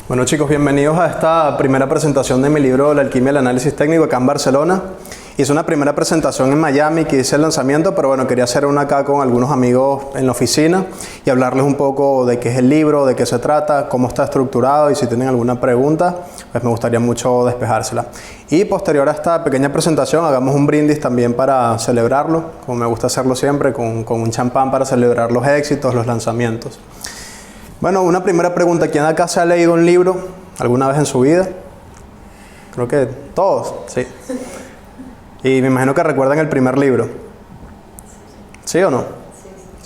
Bueno chicos, bienvenidos a esta primera presentación de mi libro La alquimia del análisis técnico acá en Barcelona. Hice una primera presentación en Miami que hice el lanzamiento, pero bueno, quería hacer una acá con algunos amigos en la oficina y hablarles un poco de qué es el libro, de qué se trata, cómo está estructurado y si tienen alguna pregunta, pues me gustaría mucho despejársela. Y posterior a esta pequeña presentación, hagamos un brindis también para celebrarlo, como me gusta hacerlo siempre, con un champán para celebrar los éxitos, los lanzamientos. Bueno, una primera pregunta. ¿Quién acá se ha leído un libro alguna vez en su vida? Creo que todos, sí. Y me imagino que recuerdan el primer libro. ¿Sí o no?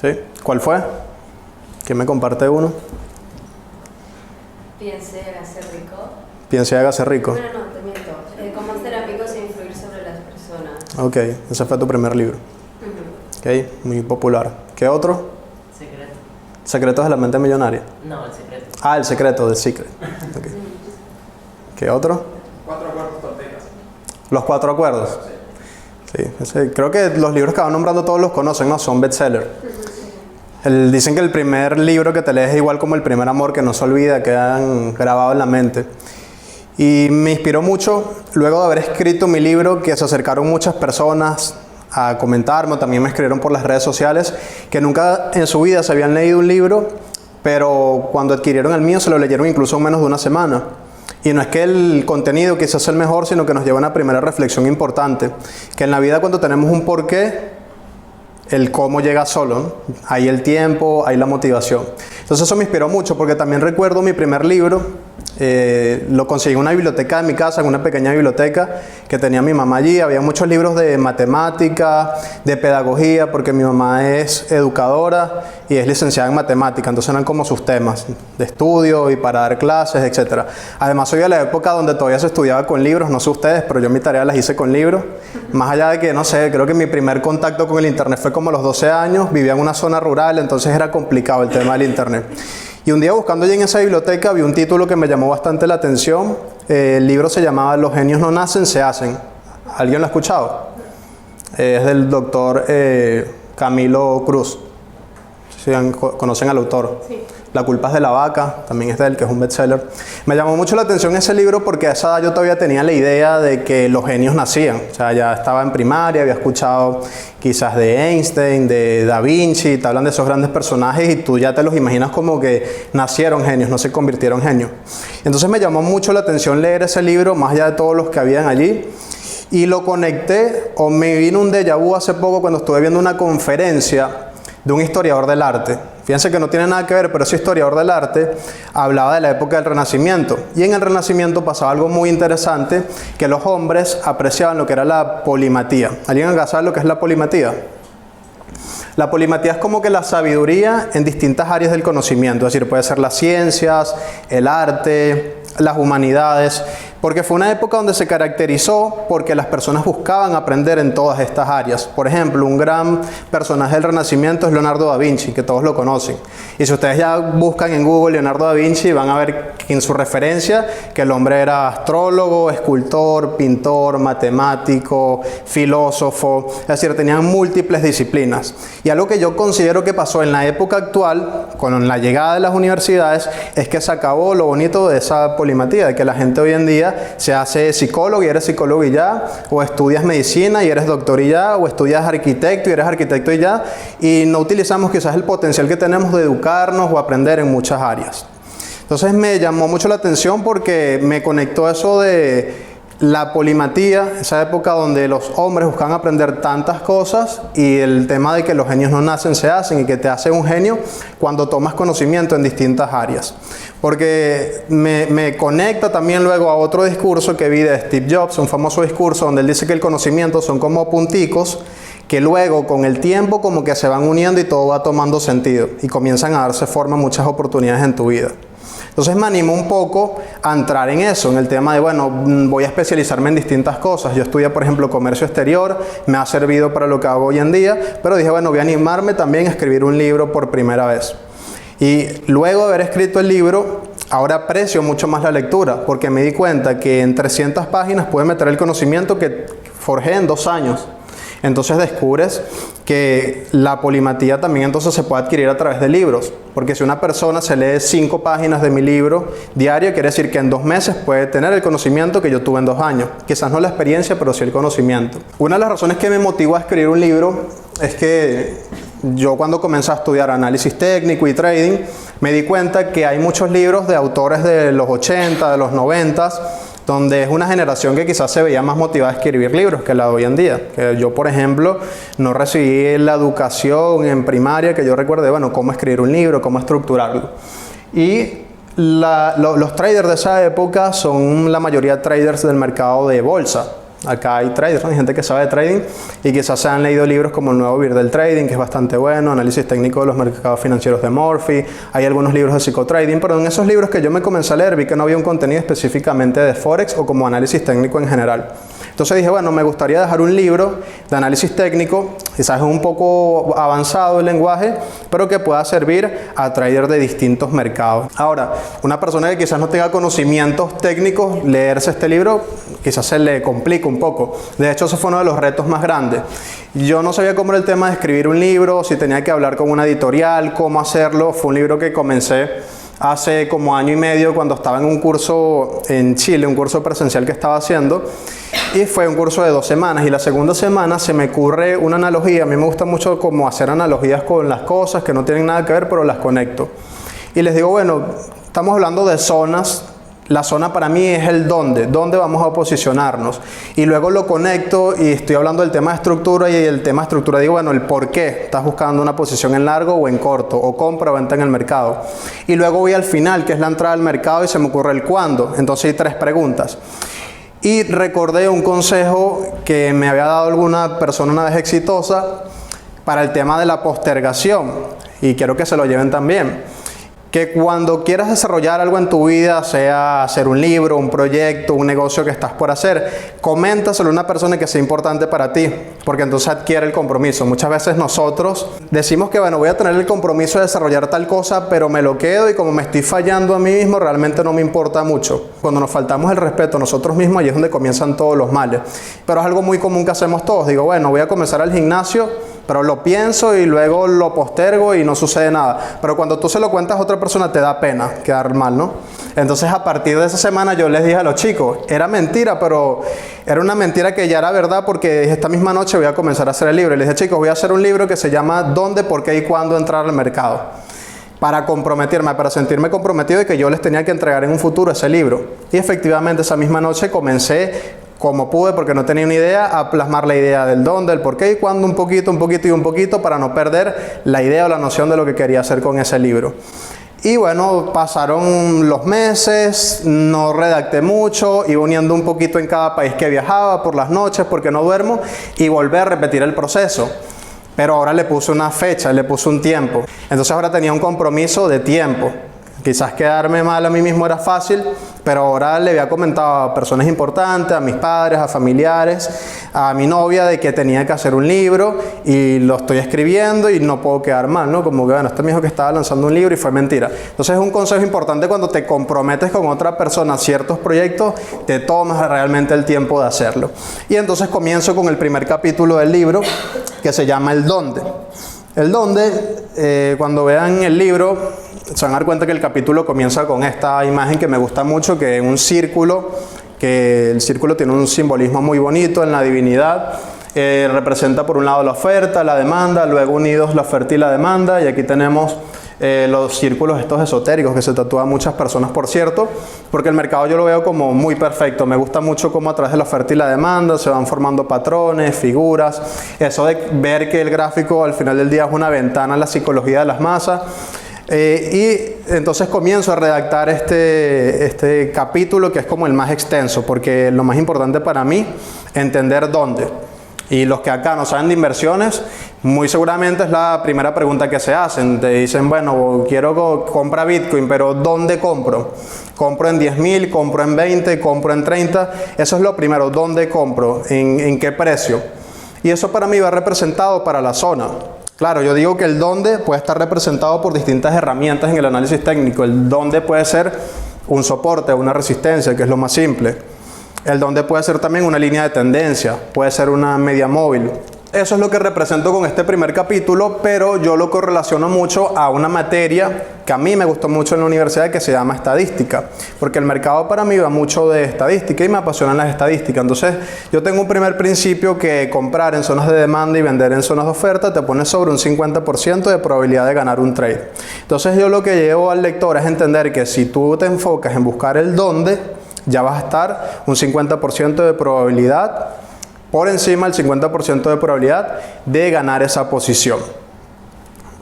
Sí. ¿Cuál fue? ¿Quién me comparte uno? Piense y hágase rico. Piense y hágase rico. Bueno, no, te miento. Cómo hacer amigos e influir sobre las personas. Ok, ese fue tu primer libro. Ok, muy popular. ¿Qué otro? Secreto. ¿Secretos de la mente millonaria? No, el secreto. Ah, El secreto, The Secret. Okay. ¿Qué otro? 4 acuerdos toltecas. Los 4 acuerdos. Sí, creo que los libros que van nombrando todos los conocen, ¿no? Son bestsellers. Dicen que el primer libro que te lees es igual como el primer amor, que no se olvida, quedan grabados en la mente. Y me inspiró mucho, luego de haber escrito mi libro, que se acercaron muchas personas a comentarme, también me escribieron por las redes sociales, que nunca en su vida se habían leído un libro, pero cuando adquirieron el mío se lo leyeron incluso en menos de una semana. Y no es que el contenido quizás sea el mejor, sino que nos lleva a una primera reflexión importante, que en la vida cuando tenemos un porqué, el cómo llega solo, ¿no? Hay el tiempo, hay la motivación. Entonces eso me inspiró mucho, porque también recuerdo mi primer libro, lo conseguí en una biblioteca de mi casa, en una pequeña biblioteca que tenía mi mamá allí. Había muchos libros de matemática, de pedagogía, porque mi mamá es educadora y es licenciada en matemática, entonces eran como sus temas de estudio y para dar clases, etc. Además soy de la época donde todavía se estudiaba con libros, no sé ustedes, pero yo mi tarea las hice con libros. Más allá de que, no sé, creo que mi primer contacto con el internet fue como a los 12 años, vivía en una zona rural, entonces era complicado el tema del internet. Y un día buscando allí en esa biblioteca vi un título que me llamó bastante la atención. El libro se llamaba Los genios no nacen, se hacen. ¿Alguien lo ha escuchado? Es del doctor Camilo Cruz. Si conocen al autor. Sí. La culpa es de la vaca, también es de él, que es un bestseller. Me llamó mucho la atención ese libro porque a esa edad yo todavía tenía la idea de que los genios nacían. O sea, ya estaba en primaria, había escuchado quizás de Einstein, de Da Vinci, te hablan de esos grandes personajes y tú ya te los imaginas como que nacieron genios, no se convirtieron en genios. Entonces me llamó mucho la atención leer ese libro, más allá de todos los que habían allí. Y lo conecté, o me vino un déjà vu hace poco cuando estuve viendo una conferencia de un historiador del arte. Fíjense que no tiene nada que ver, pero ese historiador del arte hablaba de la época del Renacimiento. Y en el Renacimiento pasaba algo muy interesante, que los hombres apreciaban lo que era la polimatía. ¿Alguien acá sabe lo que es la polimatía? La polimatía es como que la sabiduría en distintas áreas del conocimiento. Es decir, puede ser las ciencias, el arte, las humanidades. Porque fue una época donde se caracterizó porque las personas buscaban aprender en todas estas áreas. Por ejemplo, un gran personaje del Renacimiento es Leonardo da Vinci, que todos lo conocen. Y si ustedes ya buscan en Google Leonardo da Vinci, van a ver en su referencia que el hombre era astrólogo, escultor, pintor, matemático, filósofo. Es decir, tenían múltiples disciplinas. Y algo que yo considero que pasó en la época actual, con la llegada de las universidades, es que se acabó lo bonito de esa polimatía, de que la gente hoy en día se hace psicólogo y eres psicólogo y ya, o estudias medicina y eres doctor y ya, o estudias arquitecto y eres arquitecto y ya, y no utilizamos quizás el potencial que tenemos de educarnos o aprender en muchas áreas. Entonces me llamó mucho la atención porque me conectó eso de la polimatía, esa época donde los hombres buscan aprender tantas cosas, y el tema de que los genios no nacen, se hacen, y que te hace un genio cuando tomas conocimiento en distintas áreas. Porque me conecta también luego a otro discurso que vi de Steve Jobs, un famoso discurso donde él dice que el conocimiento son como punticos que luego con el tiempo como que se van uniendo y todo va tomando sentido y comienzan a darse forma muchas oportunidades en tu vida. Entonces me animó un poco a entrar en eso, en el tema de, bueno, voy a especializarme en distintas cosas. Yo estudié, por ejemplo, comercio exterior, me ha servido para lo que hago hoy en día, pero dije, bueno, voy a animarme también a escribir un libro por primera vez. Y luego de haber escrito el libro, ahora aprecio mucho más la lectura, porque me di cuenta que en 300 páginas pude meter el conocimiento que forjé en 2 años. entonces descubres que la polimatía también entonces se puede adquirir a través de libros. Porque si una persona se lee 5 páginas de mi libro diario, quiere decir que en 2 meses puede tener el conocimiento que yo tuve en 2 años. Quizás no la experiencia, pero sí el conocimiento. Una de las razones que me motivó a escribir un libro es que yo cuando comencé a estudiar análisis técnico y trading, me di cuenta que hay muchos libros de autores de los 80, de los 90, donde es una generación que quizás se veía más motivada a escribir libros que la de hoy en día. Que yo, por ejemplo, no recibí la educación en primaria que yo recuerde, bueno, cómo escribir un libro, cómo estructurarlo. Y los traders de esa época son la mayoría traders del mercado de bolsa. Acá hay traders, ¿no? Hay gente que sabe de trading y quizás se han leído libros como El Nuevo Vir del Trading, que es bastante bueno, Análisis Técnico de los Mercados Financieros de Murphy, hay algunos libros de psicotrading, pero en esos libros que yo me comencé a leer vi que no había un contenido específicamente de Forex o como análisis técnico en general. Entonces dije, bueno, me gustaría dejar un libro de análisis técnico, quizás es un poco avanzado el lenguaje, pero que pueda servir a traders de distintos mercados. Ahora, una persona que quizás no tenga conocimientos técnicos, leerse este libro quizás se le complica un poco. De hecho, ese fue uno de los retos más grandes. Yo no sabía cómo era el tema de escribir un libro, si tenía que hablar con una editorial, cómo hacerlo. Fue un libro que comencé hace como año y medio cuando estaba en un curso en Chile, un curso presencial que estaba haciendo, y fue un curso de 2 semanas, y la segunda semana se me ocurre una analogía. A mí me gusta mucho como hacer analogías con las cosas que no tienen nada que ver, pero las conecto. Y les digo, bueno, estamos hablando de zonas. La zona para mí es el dónde vamos a posicionarnos. Y luego lo conecto y estoy hablando del tema de estructura, y el tema de estructura digo, bueno, el por qué estás buscando una posición en largo o en corto, o compra o venta en el mercado. Y luego voy al final, que es la entrada al mercado, y se me ocurre el cuándo. Entonces hay 3 preguntas. Y recordé un consejo que me había dado alguna persona una vez exitosa para el tema de la postergación, y quiero que se lo lleven también. Que cuando quieras desarrollar algo en tu vida, sea hacer un libro, un proyecto, un negocio que estás por hacer, coméntaselo a una persona que sea importante para ti, porque entonces adquiere el compromiso. Muchas veces nosotros decimos que, bueno, voy a tener el compromiso de desarrollar tal cosa, pero me lo quedo, y como me estoy fallando a mí mismo, realmente no me importa mucho. Cuando nos faltamos el respeto a nosotros mismos, ahí es donde comienzan todos los males. Pero es algo muy común que hacemos todos. Digo, bueno, voy a comenzar al gimnasio, pero lo pienso y luego lo postergo y no sucede nada. Pero cuando tú se lo cuentas a otra persona, te da pena quedar mal, ¿no? Entonces, a partir de esa semana yo les dije a los chicos, era mentira, pero era una mentira que ya era verdad, porque esta misma noche voy a comenzar a hacer el libro. Y les dije, chicos, voy a hacer un libro que se llama ¿Dónde, por qué y cuándo entrar al mercado? Para comprometerme, para sentirme comprometido de que yo les tenía que entregar en un futuro ese libro. Y efectivamente esa misma noche comencé como pude, porque no tenía ni idea, a plasmar la idea del dónde, el por qué y cuándo, un poquito, para no perder la idea o la noción de lo que quería hacer con ese libro. Y bueno, pasaron los meses, no redacté mucho, iba uniendo un poquito en cada país que viajaba por las noches porque no duermo, y volví a repetir el proceso. Pero ahora le puse una fecha, le puse un tiempo. Entonces ahora tenía un compromiso de tiempo. Quizás quedarme mal a mí mismo era fácil, pero ahora le había comentado a personas importantes, a mis padres, a familiares, a mi novia, de que tenía que hacer un libro, y lo estoy escribiendo y no puedo quedar mal, ¿no? Como que, bueno, este me dijo que estaba lanzando un libro y fue mentira. Entonces es un consejo importante: cuando te comprometes con otra persona a ciertos proyectos, te tomas realmente el tiempo de hacerlo. Y entonces comienzo con el primer capítulo del libro, que se llama El Dónde. El Dónde, cuando vean el libro, se van a dar cuenta que el capítulo comienza con esta imagen que me gusta mucho, que es un círculo, que el círculo tiene un simbolismo muy bonito en la divinidad. Representa por un lado la oferta, la demanda, luego unidos la oferta y la demanda, y aquí tenemos los círculos estos esotéricos que se tatúan muchas personas, por cierto, porque el mercado yo lo veo como muy perfecto. Me gusta mucho cómo a través de la oferta y la demanda se van formando patrones, figuras, eso de ver que el gráfico al final del día es una ventana a la psicología de las masas. Y entonces comienzo a redactar este capítulo, que es como el más extenso, porque lo más importante para mí es entender dónde. Y los que acá no saben de inversiones, muy seguramente es la primera pregunta que se hacen. Te dicen, bueno, quiero comprar Bitcoin, pero ¿dónde compro? ¿Compro en 10.000? ¿Compro en 20? ¿Compro en 30? Eso es lo primero, ¿dónde compro? ¿En qué precio? Y eso para mí va representado para la zona. Claro, yo digo que el dónde puede estar representado por distintas herramientas en el análisis técnico. El dónde puede ser un soporte, una resistencia, que es lo más simple. El dónde puede ser también una línea de tendencia, puede ser una media móvil. eso es lo que represento con este primer capítulo, pero yo lo correlaciono mucho a una materia que a mí me gustó mucho en la universidad, que se llama estadística, porque el mercado para mí va mucho de estadística y me apasionan las estadísticas. Entonces yo tengo un primer principio, que comprar en zonas de demanda y vender en zonas de oferta te pone sobre un 50% de probabilidad de ganar un trade. Entonces yo lo que llevo al lector es entender que si tú te enfocas en buscar el dónde, ya vas a estar un 50% de probabilidad, por encima del 50% de probabilidad de ganar esa posición.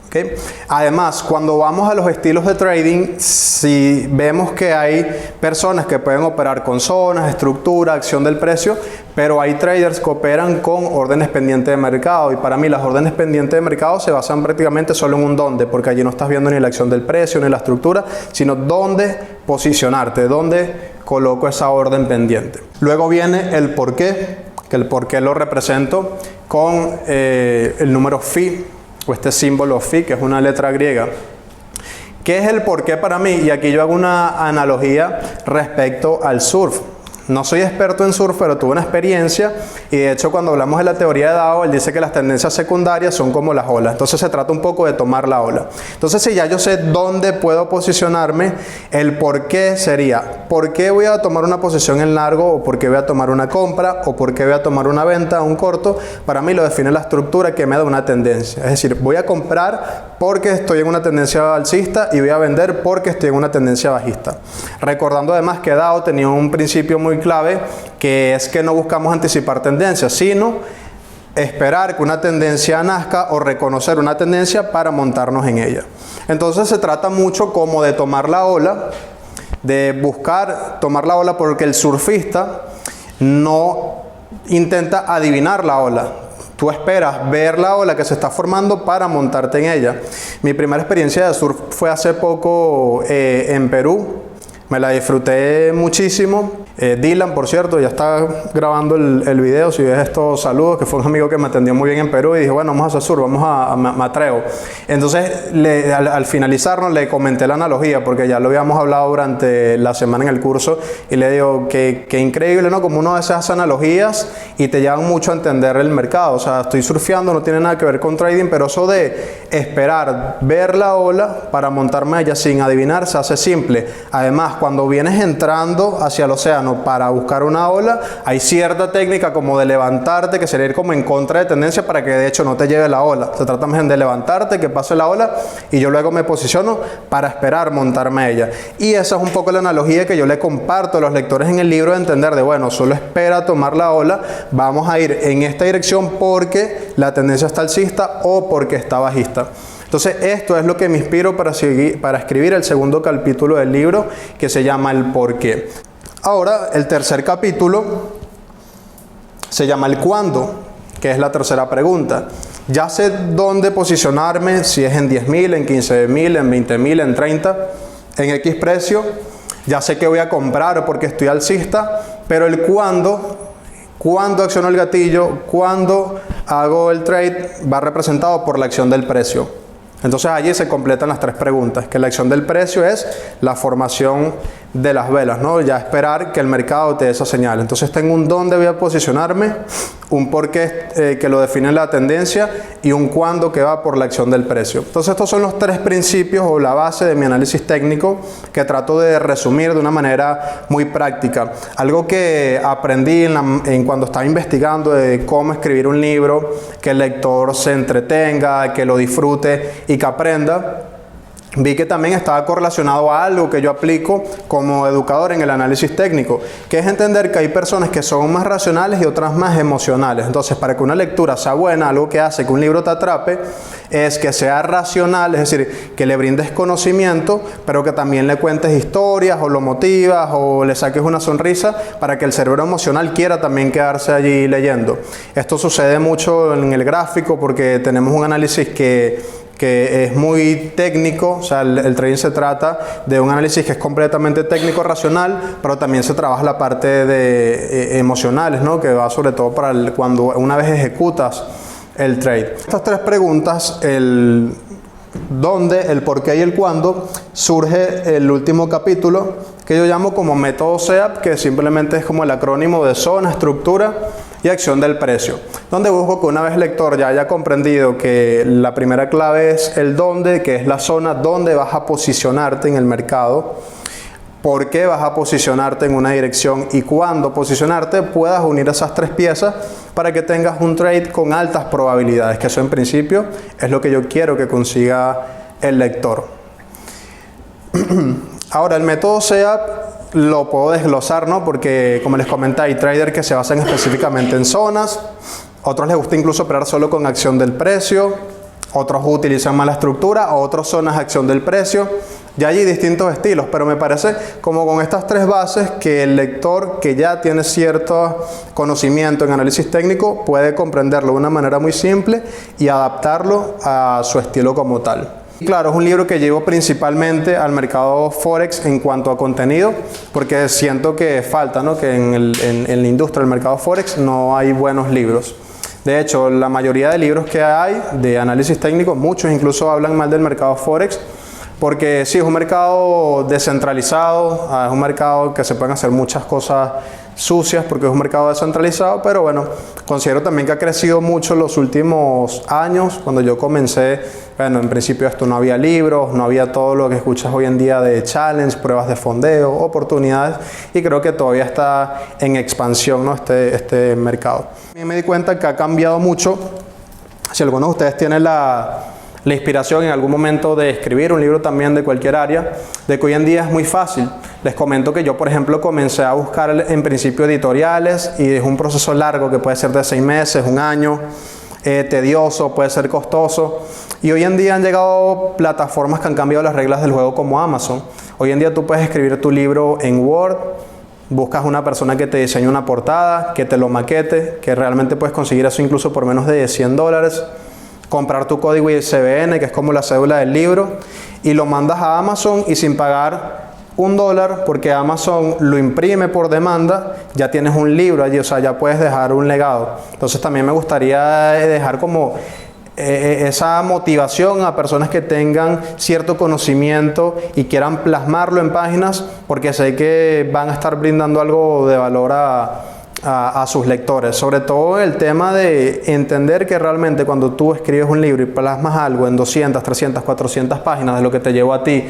¿Okay? Además, cuando vamos a los estilos de trading, si vemos que hay personas que pueden operar con zonas, estructura, acción del precio, pero hay traders que operan con órdenes pendientes de mercado, y para mí las órdenes pendientes de mercado se basan prácticamente solo en un dónde, porque allí no estás viendo ni la acción del precio ni la estructura, sino dónde posicionarte, dónde coloco esa orden pendiente. Luego viene el por qué, que el por qué lo represento con el número phi, o este símbolo phi, que es una letra griega. ¿Qué es el por qué para mí? Y aquí yo hago una analogía respecto al surf. No soy experto en surf, pero tuve una experiencia, y de hecho cuando hablamos de la teoría de Dow, él dice que las tendencias secundarias son como las olas. Entonces se trata un poco de tomar la ola. Entonces, si ya yo sé dónde puedo posicionarme, el por qué sería: ¿por qué voy a tomar una posición en largo? ¿O por qué voy a tomar una compra? ¿O por qué voy a tomar una venta, un corto? Para mí lo define la estructura que me da una tendencia. Es decir, voy a comprar porque estoy en una tendencia alcista y voy a vender porque estoy en una tendencia bajista. Recordando además que Dow tenía un principio muy clave, que es que no buscamos anticipar tendencias, sino esperar que una tendencia nazca o reconocer una tendencia para montarnos en ella. Entonces se trata mucho como de tomar la ola, de buscar tomar la ola, porque el surfista no intenta adivinar la ola. Tú esperas ver la ola que se está formando para montarte en ella. Mi primera experiencia de surf fue hace poco en Perú. Me la disfruté muchísimo. Dylan, por cierto, ya está grabando el video. Si ves estos saludos, que fue un amigo que me atendió muy bien en Perú, y dije, bueno, vamos a hacer surf, me atrevo. Entonces, al finalizarnos, le comenté la analogía, porque ya lo habíamos hablado durante la semana en el curso, y le digo que increíble, ¿no? Como uno de esas analogías y te llevan mucho a entender el mercado. O sea, estoy surfeando, no tiene nada que ver con trading, pero eso de esperar ver la ola para montarme a ella sin adivinar se hace simple. Además, cuando vienes entrando hacia el océano para buscar una ola, hay cierta técnica como de levantarte, que sería ir como en contra de tendencia para que de hecho no te lleve la ola. Se trata más bien de levantarte, que pase la ola, y yo luego me posiciono para esperar montarme a ella. Y esa es un poco la analogía que yo le comparto a los lectores en el libro, de entender de, bueno, solo espera tomar la ola, vamos a ir en esta dirección porque la tendencia está alcista o porque está bajista. Entonces, esto es lo que me inspiro para escribir el segundo capítulo del libro, que se llama El Porqué. Ahora, el tercer capítulo se llama El Cuándo, que es la tercera pregunta. Ya sé dónde posicionarme, si es en 10.000, en 15.000, en 20.000, en 30, en X precio. Ya sé que voy a comprar porque estoy alcista, pero el cuándo acciono el gatillo, cuándo hago el trade, va representado por la acción del precio. Entonces allí se completan las tres preguntas, que la acción del precio es la formación de las velas, ¿no? Ya esperar que el mercado te dé esa señal. Entonces tengo un dónde voy a posicionarme, un por qué que lo define la tendencia, y un cuándo que va por la acción del precio. Entonces estos son los tres principios o la base de mi análisis técnico, que trato de resumir de una manera muy práctica. Algo que aprendí cuando estaba investigando de cómo escribir un libro, que el lector se entretenga, que lo disfrute y que aprenda. Vi que también estaba correlacionado a algo que yo aplico como educador en el análisis técnico, que es entender que hay personas que son más racionales y otras más emocionales. Entonces, para que una lectura sea buena, algo que hace que un libro te atrape es que sea racional, es decir, que le brindes conocimiento, pero que también le cuentes historias o lo motivas o le saques una sonrisa para que el cerebro emocional quiera también quedarse allí leyendo. Esto sucede mucho en el gráfico, porque tenemos un análisis que es muy técnico. O sea, el trading se trata de un análisis que es completamente técnico, racional, pero también se trabaja la parte de emocionales, ¿no? Que va sobre todo para cuando una vez ejecutas el trade. Estas tres preguntas, el dónde, el por qué y el cuándo, surge el último capítulo, que yo llamo como método SEAP, que simplemente es como el acrónimo de zona, estructura y acción del precio, donde busco que una vez el lector ya haya comprendido que la primera clave es el dónde, que es la zona donde vas a posicionarte en el mercado, por qué vas a posicionarte en una dirección y cuándo posicionarte, puedas unir esas tres piezas para que tengas un trade con altas probabilidades, que eso en principio es lo que yo quiero que consiga el lector. Ahora, el método SEA lo puedo desglosar, ¿no? Porque, como les comenté, hay traders que se basan específicamente en zonas, otros les gusta incluso operar solo con acción del precio, otros utilizan más la estructura, otros zonas de acción del precio. Ya hay distintos estilos, pero me parece como con estas tres bases que el lector que ya tiene cierto conocimiento en análisis técnico puede comprenderlo de una manera muy simple y adaptarlo a su estilo como tal. Claro, es un libro que llevo principalmente al mercado Forex en cuanto a contenido, porque siento que falta, ¿no? Que en la industria del mercado Forex no hay buenos libros. De hecho, la mayoría de libros que hay de análisis técnico, muchos incluso hablan mal del mercado Forex, porque sí, es un mercado descentralizado, es un mercado que se pueden hacer muchas cosas sucias porque es un mercado descentralizado, pero bueno, considero también que ha crecido mucho en los últimos años. Cuando yo comencé, bueno, en principio esto no había libros, no había todo lo que escuchas hoy en día de challenge, pruebas de fondeo, oportunidades, y creo que todavía está en expansión, ¿no? este mercado. Me di cuenta que ha cambiado mucho. Si algunos de ustedes tienen la inspiración en algún momento de escribir un libro también de cualquier área, de que hoy en día es muy fácil. Les comento que yo, por ejemplo, comencé a buscar en principio editoriales y es un proceso largo que puede ser de 6 meses, 1 año, tedioso, puede ser costoso. Y hoy en día han llegado plataformas que han cambiado las reglas del juego como Amazon. Hoy en día tú puedes escribir tu libro en Word, buscas una persona que te diseñe una portada, que te lo maquete, que realmente puedes conseguir eso incluso por menos de $100. Comprar tu código ISBN, que es como la cédula del libro, y lo mandas a Amazon y sin pagar $1, porque Amazon lo imprime por demanda, ya tienes un libro allí, o sea, ya puedes dejar un legado. Entonces también me gustaría dejar como esa motivación a personas que tengan cierto conocimiento y quieran plasmarlo en páginas, porque sé que van a estar brindando algo de valor a sus lectores, sobre todo el tema de entender que realmente cuando tú escribes un libro y plasmas algo en 200, 300, 400 páginas de lo que te llevó a ti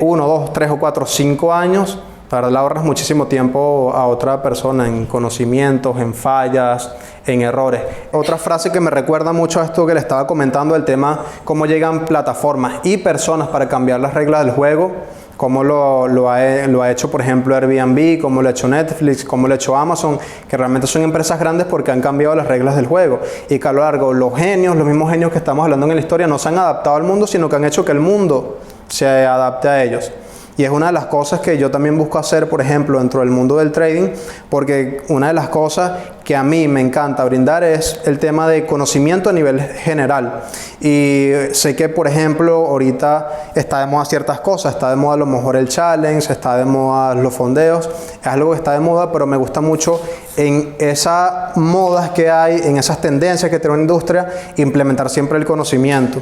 1, 2, 3 o 4, 5 años, para le ahorras muchísimo tiempo a otra persona en conocimientos, en fallas, en errores. Otra frase que me recuerda mucho a esto que le estaba comentando, el tema cómo llegan plataformas y personas para cambiar las reglas del juego, como lo ha hecho, por ejemplo, Airbnb, como lo ha hecho Netflix, como lo ha hecho Amazon, que realmente son empresas grandes porque han cambiado las reglas del juego. Y que a lo largo, los mismos genios que estamos hablando en la historia, no se han adaptado al mundo, sino que han hecho que el mundo se adapte a ellos. Y es una de las cosas que yo también busco hacer, por ejemplo, dentro del mundo del trading, porque una de las cosas que a mí me encanta brindar es el tema de conocimiento a nivel general. Y sé que, por ejemplo, ahorita está de moda ciertas cosas, está de moda a lo mejor el challenge, está de moda los fondeos, es algo que está de moda, pero me gusta mucho en esas modas que hay, en esas tendencias que tiene la industria, implementar siempre el conocimiento.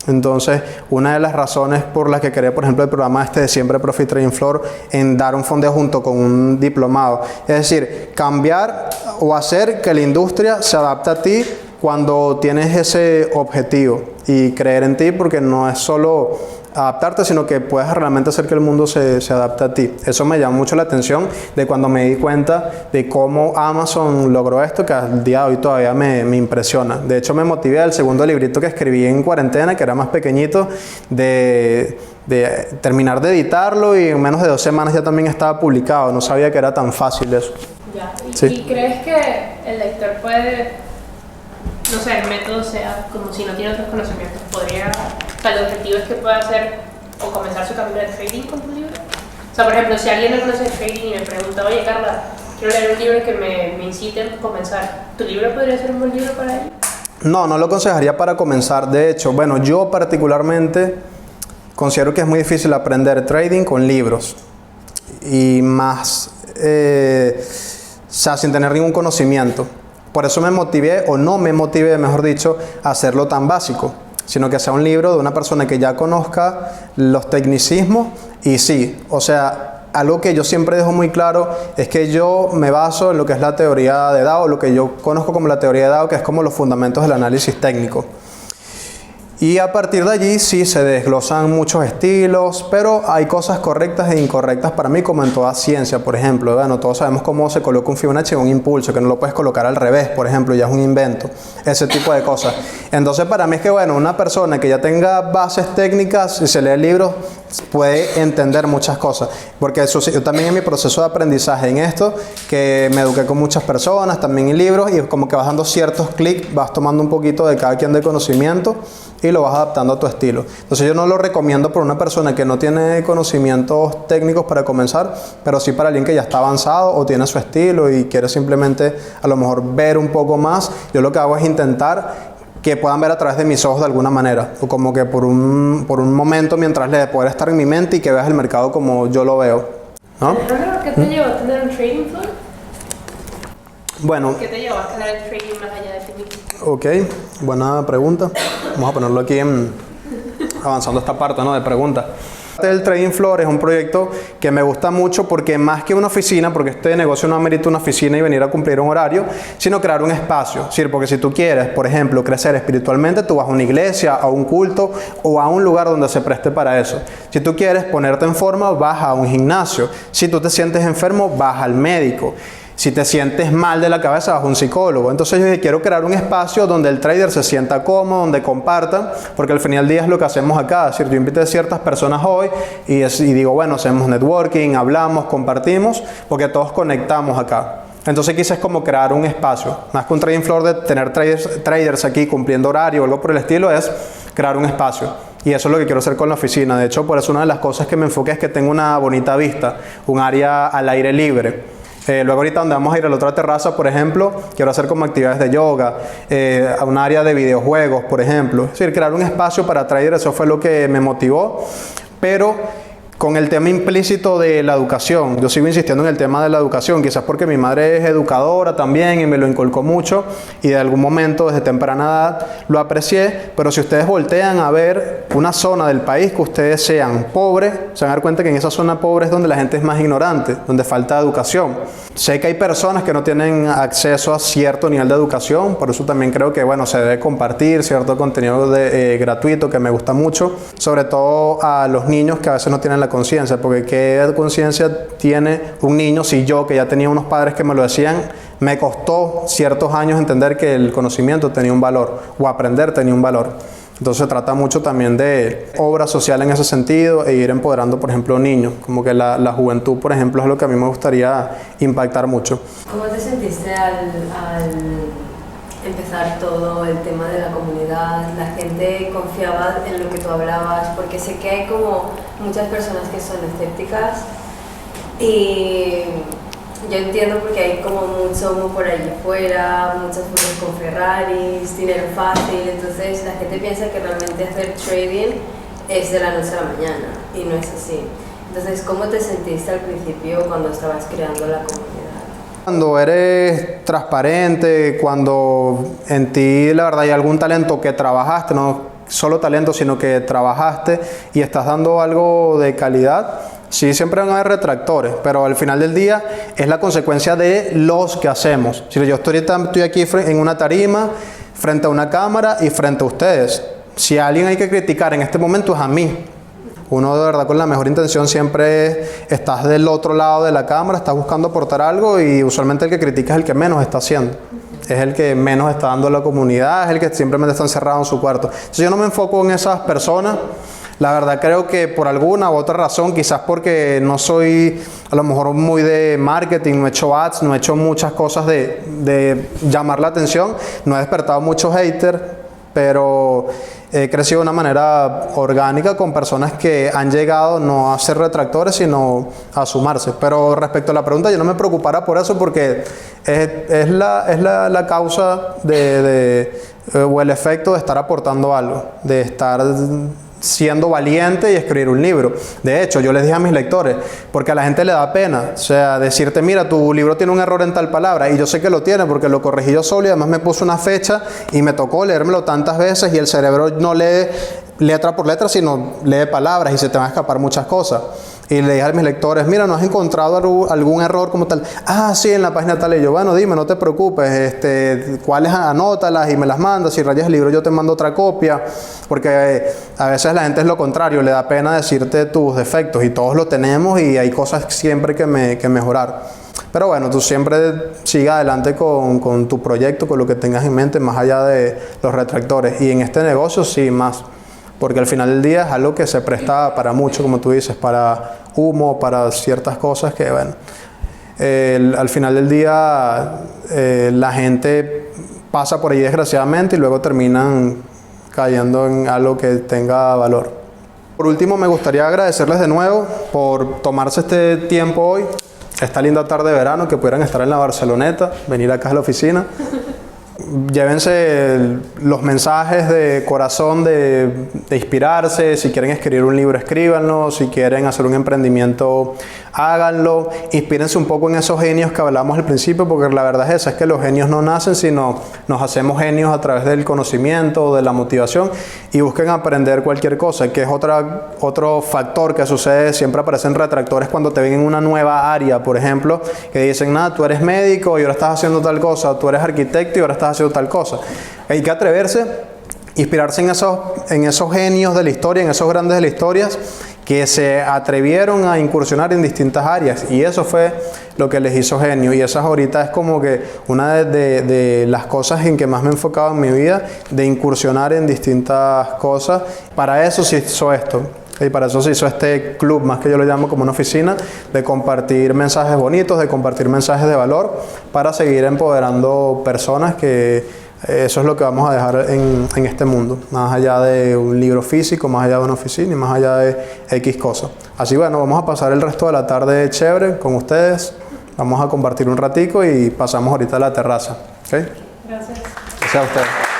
Entonces, una de las razones por las que creé, por ejemplo, el programa de Siempre Profit Trading Floor, en dar un fondeo junto con un diplomado. Es decir, cambiar o hacer que la industria se adapte a ti cuando tienes ese objetivo y creer en ti, porque no es solo adaptarte, sino que puedes realmente hacer que el mundo se adapte a ti. Eso me llamó mucho la atención de cuando me di cuenta de cómo Amazon logró esto, que al día de hoy todavía me impresiona. De hecho, me motivé al segundo librito que escribí en cuarentena, que era más pequeñito, de terminar de editarlo, y en menos de 2 semanas ya también estaba publicado. No sabía que era tan fácil eso. Ya. Sí. ¿Y crees que el lector puede, no sé, el método sea como si no tiene otros conocimientos, podría, o sea, el objetivo es que pueda hacer o comenzar su camino de trading con tu libro? O sea, por ejemplo, si alguien no conoce el trading y me pregunta, oye Carla, quiero leer un libro que me incite a comenzar, ¿tu libro podría ser un buen libro para él? No lo aconsejaría para comenzar. De hecho, bueno, yo particularmente considero que es muy difícil aprender trading con libros. Y más, o sea, sin tener ningún conocimiento. Por eso me motivé, o no me motivé, mejor dicho, a hacerlo tan básico, sino que sea un libro de una persona que ya conozca los tecnicismos. Y sí, o sea, algo que yo siempre dejo muy claro es que yo me baso en lo que es la teoría de DAO, lo que yo conozco como la teoría de DAO, que es como los fundamentos del análisis técnico. Y a partir de allí sí se desglosan muchos estilos, pero hay cosas correctas e incorrectas para mí, como en toda ciencia, por ejemplo. Bueno, todos sabemos cómo se coloca un Fibonacci en un impulso, que no lo puedes colocar al revés, por ejemplo, ya es un invento, ese tipo de cosas. Entonces para mí es que, bueno, una persona que ya tenga bases técnicas y se lee libros, puede entender muchas cosas. Porque eso, yo también en mi proceso de aprendizaje en esto, que me eduqué con muchas personas, también en libros, y como que vas dando ciertos clics, vas tomando un poquito de cada quien de conocimiento, y lo vas adaptando a tu estilo. Entonces yo no lo recomiendo por una persona que no tiene conocimientos técnicos para comenzar, pero sí para alguien que ya está avanzado o tiene su estilo y quiere simplemente a lo mejor ver un poco más. Yo lo que hago es intentar que puedan ver a través de mis ojos de alguna manera, o como que por un momento mientras le poder estar en mi mente y que veas el mercado como yo lo veo, ¿no? ¿Qué te llevó a tener un trading floor? Bueno, ¿Qué te llevó a tener el trading más allá de ti mismo? ok, buena pregunta. Vamos a ponerlo aquí avanzando esta parte, ¿no?, de preguntas. El Trading Floor es un proyecto que me gusta mucho porque más que una oficina, porque este negocio no amerita una oficina y venir a cumplir un horario, sino crear un espacio. ¿Sí? Porque si tú quieres, por ejemplo, crecer espiritualmente, tú vas a una iglesia, a un culto o a un lugar donde se preste para eso. Si tú quieres ponerte en forma, vas a un gimnasio. Si tú te sientes enfermo, vas al médico. Si te sientes mal de la cabeza, vas a un psicólogo. Entonces yo quiero crear un espacio donde el trader se sienta cómodo, donde compartan, porque al final del día es lo que hacemos acá. Es decir, yo invité a ciertas personas hoy y digo, bueno, hacemos networking, hablamos, compartimos, porque todos conectamos acá. Entonces quise como crear un espacio. Más que un trading floor de tener traders aquí cumpliendo horario o algo por el estilo, es crear un espacio. Y eso es lo que quiero hacer con la oficina. De hecho, por eso una de las cosas que me enfoqué es que tengo una bonita vista, un área al aire libre. Luego ahorita donde vamos a ir a la otra terraza, por ejemplo, quiero hacer como actividades de yoga, a un área de videojuegos, por ejemplo. Es decir, crear un espacio para traders, eso fue lo que me motivó. Pero con el tema implícito de la educación, yo sigo insistiendo en el tema de la educación, quizás porque mi madre es educadora también y me lo inculcó mucho y de algún momento desde temprana edad lo aprecié, pero si ustedes voltean a ver una zona del país que ustedes sean pobres, se van a dar cuenta que en esa zona pobre es donde la gente es más ignorante, donde falta educación. Sé que hay personas que no tienen acceso a cierto nivel de educación, por eso también creo que, bueno, se debe compartir cierto contenido gratuito que me gusta mucho, sobre todo a los niños que a veces no tienen la conciencia, porque ¿qué conciencia tiene un niño si yo, que ya tenía unos padres que me lo decían, me costó ciertos años entender que el conocimiento tenía un valor o aprender tenía un valor? Entonces se trata mucho también de obra social en ese sentido e ir empoderando, por ejemplo, niños, como que la juventud, por ejemplo, es lo que a mí me gustaría impactar mucho. ¿Cómo te sentiste al empezar todo el tema de la comunidad? La gente confiaba en lo que tú hablabas, porque sé que hay como muchas personas que son escépticas y yo entiendo porque hay como mucho humo por allí fuera, muchas fotos con Ferraris, dinero fácil, entonces la gente piensa que realmente hacer trading es de la noche a la mañana y no es así. Entonces, ¿cómo te sentiste al principio cuando estabas creando la comunidad? Cuando eres transparente, cuando en ti la verdad hay algún talento que trabajaste, no solo talento sino que trabajaste y estás dando algo de calidad, sí siempre van a haber retractores, pero al final del día es la consecuencia de los que hacemos. Si yo estoy aquí en una tarima, frente a una cámara y frente a ustedes, si a alguien hay que criticar en este momento es a mí. Uno de verdad con la mejor intención siempre estás del otro lado de la cámara, estás buscando aportar algo y usualmente el que critica es el que menos está haciendo. Es el que menos está dando a la comunidad, es el que simplemente está encerrado en su cuarto. Entonces yo no me enfoco en esas personas. La verdad creo que por alguna u otra razón, quizás porque no soy a lo mejor muy de marketing, no he hecho ads, no he hecho muchas cosas de llamar la atención, no he despertado muchos haters, pero he crecido de una manera orgánica con personas que han llegado no a ser retractores sino a sumarse. Pero respecto a la pregunta, yo no me preocupara por eso porque es la causa o el efecto de estar aportando algo, de estar siendo valiente y escribir un libro. De hecho, yo les dije a mis lectores, porque a la gente le da pena, o sea, decirte, mira, tu libro tiene un error en tal palabra, y yo sé que lo tiene porque lo corregí yo solo y además me puse una fecha y me tocó leérmelo tantas veces y el cerebro no lee letra por letra, sino lee palabras y se te van a escapar muchas cosas. y le dije a mis lectores, mira, ¿no has encontrado algún error como tal? Ah, sí, en la página tal. Y yo, bueno, dime, no te preocupes, ¿cuáles? Anótalas y me las mandas. Si rayas el libro yo te mando otra copia, porque a veces la gente es lo contrario, le da pena decirte tus defectos, y todos lo tenemos y hay cosas siempre que mejorar. Pero bueno, tú siempre sigue adelante con tu proyecto, con lo que tengas en mente, más allá de los retractores. Y en este negocio sí, más. Porque al final del día es algo que se presta para mucho, como tú dices, para humo, para ciertas cosas que, bueno, al final del día la gente pasa por ahí desgraciadamente y luego terminan cayendo en algo que tenga valor. Por último, me gustaría agradecerles de nuevo por tomarse este tiempo hoy, esta linda tarde de verano, que pudieran estar en la Barceloneta, venir acá a la oficina. Llévense los mensajes de corazón de inspirarse. Si quieren escribir un libro, escríbanlo. Si quieren hacer un emprendimiento, háganlo. Inspírense un poco en esos genios que hablamos al principio, porque la verdad es esa, es que los genios no nacen, sino nos hacemos genios a través del conocimiento, de la motivación, y busquen aprender cualquier cosa, que es otro factor que sucede. Siempre aparecen retractores cuando te ven en una nueva área, por ejemplo, que dicen, nada, tú eres médico y ahora estás haciendo tal cosa, tú eres arquitecto y ahora estás haciendo tal cosa. Hay que atreverse, inspirarse en esos genios de la historia, en esos grandes de la historia, que se atrevieron a incursionar en distintas áreas, y eso fue lo que les hizo genio. Y esa ahorita es como que una de las cosas en que más me he enfocado en mi vida, de incursionar en distintas cosas. Para eso se hizo esto. Y para eso se hizo este club, más que yo lo llamo como una oficina, de compartir mensajes bonitos, de compartir mensajes de valor, para seguir empoderando personas, que eso es lo que vamos a dejar en este mundo, más allá de un libro físico, más allá de una oficina y más allá de X cosas. Así bueno, vamos a pasar el resto de la tarde chévere con ustedes, vamos a compartir un ratico y pasamos ahorita a la terraza. ¿Okay? Gracias. Gracias a ustedes.